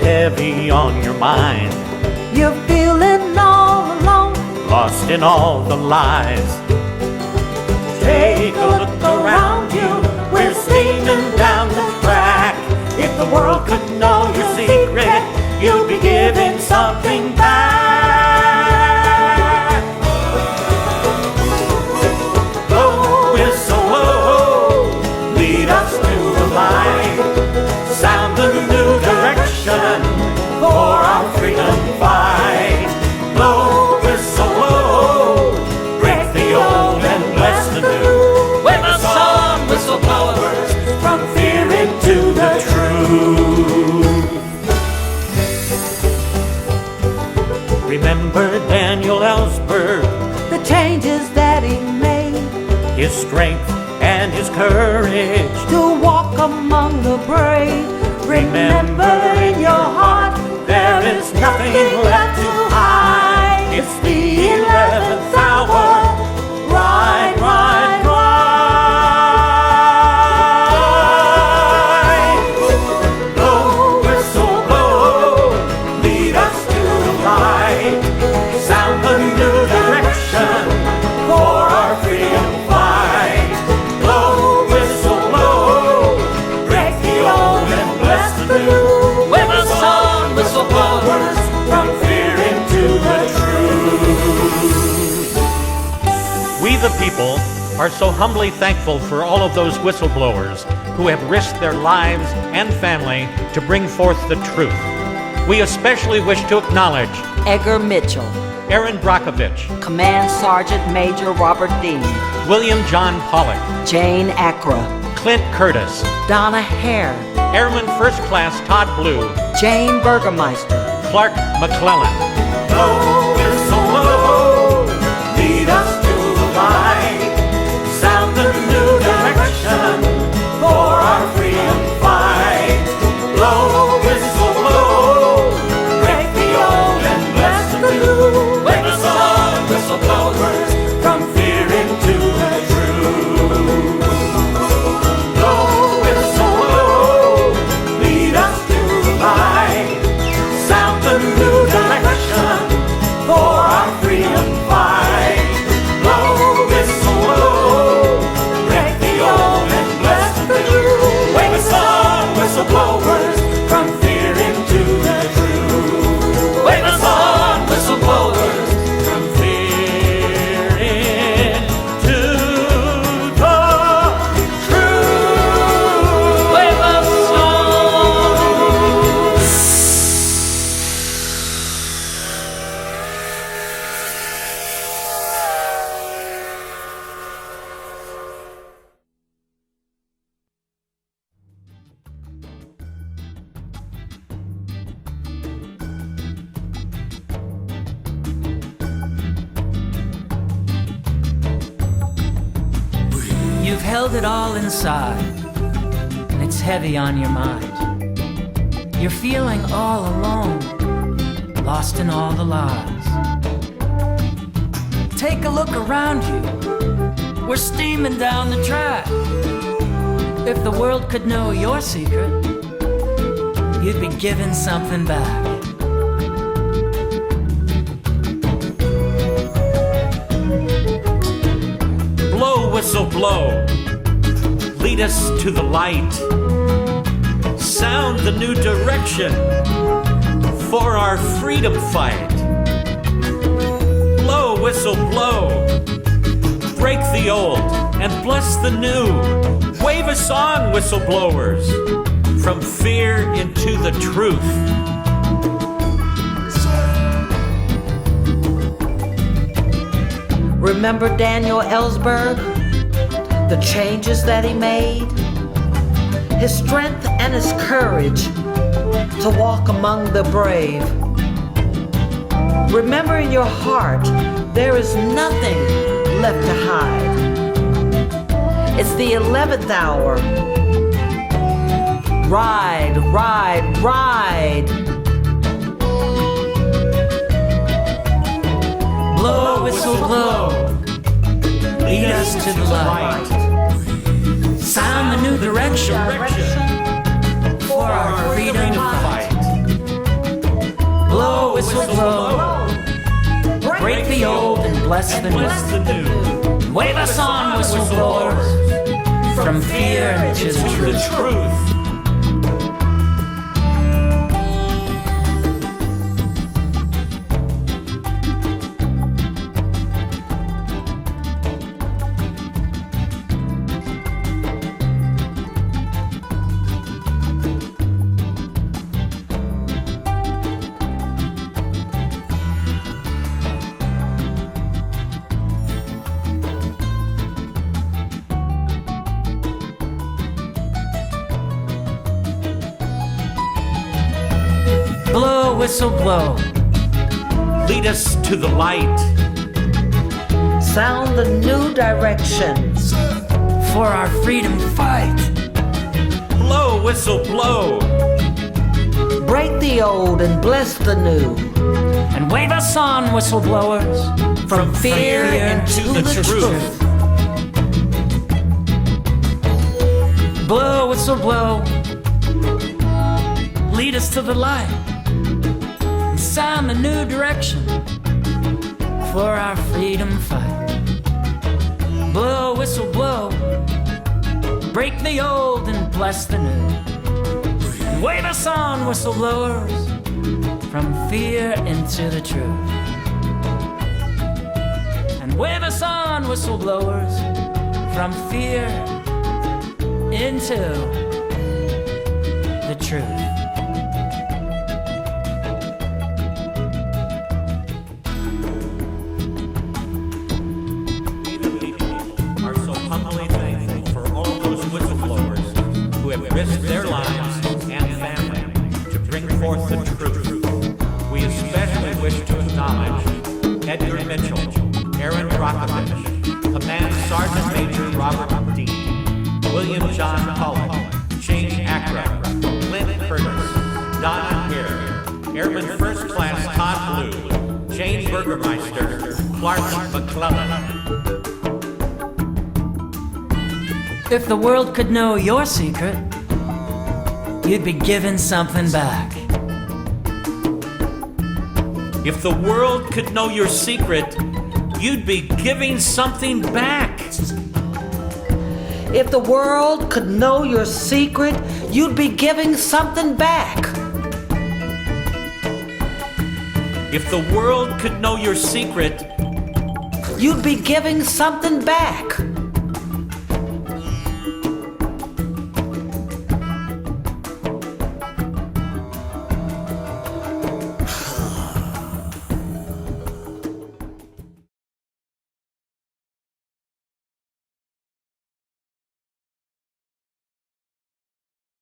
heavy on your mind. You're feeling all alone, Lost in all the lies. Take a look around you. We're steaming down the track. If the world could know your secret, you'd be giving something back. Blow whistle, blow, lead us to the light. Sound the new direction for our freedom fight. Blow whistle, blow, break the old and bless the new. Wave a song, whistleblowers, from fear into the truth. Remember Daniel Ellsberg, the changes that he made, his strength and his courage to walk among the brave. Remember in your heart, there is nothing left to hide. It's the 11th hour. Ride, ride, ride. Blow, whistle, blow, lead us to the light. Sound the new direction for our freedom fight. Blow, whistle, blow, break the old and bless the new. With a song, whistleblowers, from fear into the truth. We the people are so humbly thankful for all of those whistleblowers who have risked their lives and family to bring forth the truth. We especially wish to acknowledge Edgar Mitchell, Aaron Brockovich, Command Sergeant Major Robert Dean, William John Pollock, Jane Accra, Clint Curtis, Donna Hare, Airman First Class Todd Blue, Jane Burgermeister, Clark McClellan. Blow, whistle, blow, lead us to the light. Sound the new direction for our freedom fight. Blow, whistle, blow, break the old and bless the new. Wave a song, whistleblowers, from fear into the truth. Blow, whistle, blow, lead us to the light. Sound the new direction for our freedom fight. Blow, whistle, blow, break the old and bless the new. Wave a song, whistleblowers, from fear into the truth. Wave a song, whistleblowers, from fear into the truth. Wave a song. You've held it all inside, and it's heavy on your mind. You're feeling all alone, lost in all the lies. Take a look around you. We're steaming down the track. If the world could know your secret, you'd be giving something back. Blow, whistle, blow, lead us to the light. Sound the new direction for our freedom fight. Blow, whistle, blow, break the old and bless the new. Wave a song, whistleblowers, from fear into the truth. Remember Daniel Ellsberg, the changes that he made, his strength and his courage to walk among the brave. Remember in your heart, there is nothing left to hide. It's the 11th hour. Ride, ride, ride. Blow, whistle, blow, lead us to the light. Sound the new direction for our freedom fight. whistle blow. Break the old and bless the new. Wave us on, whistleblowers, from fear into the truth. Blow, whistle, blow. Lead us to the light. Sound the new directions. For our freedom fight. Blow, whistle, blow. Break the old and bless the new. And wave us on, whistleblowers, from fear into the truth. Blow, whistle, blow. Lead us to the light. And sound the new direction for our freedom fight. Blow, whistle, blow. Break the old and bless the new. And wave us on, whistleblowers, from fear into the truth. And wave us on, whistleblowers, from fear into the truth. We the people are so humbly thankful for all those whistleblowers who have risked their lives and family to bring forth the truth. We especially wish to acknowledge Edgar Mitchell, Aaron Brockovich, Command Sergeant Major Robert Dean, William John Pollock, Shane Accra, Clint Curtis, Donna Hare, Airman First Class Todd Blue, Jane Burgermeister, Clark McClellan. If the world could know your secret, you'd be given something back. If the world could know your secret, you'd be giving something back. If the world could know your secret, you'd be giving something back. If the world could know your secret, You'd be giving something back.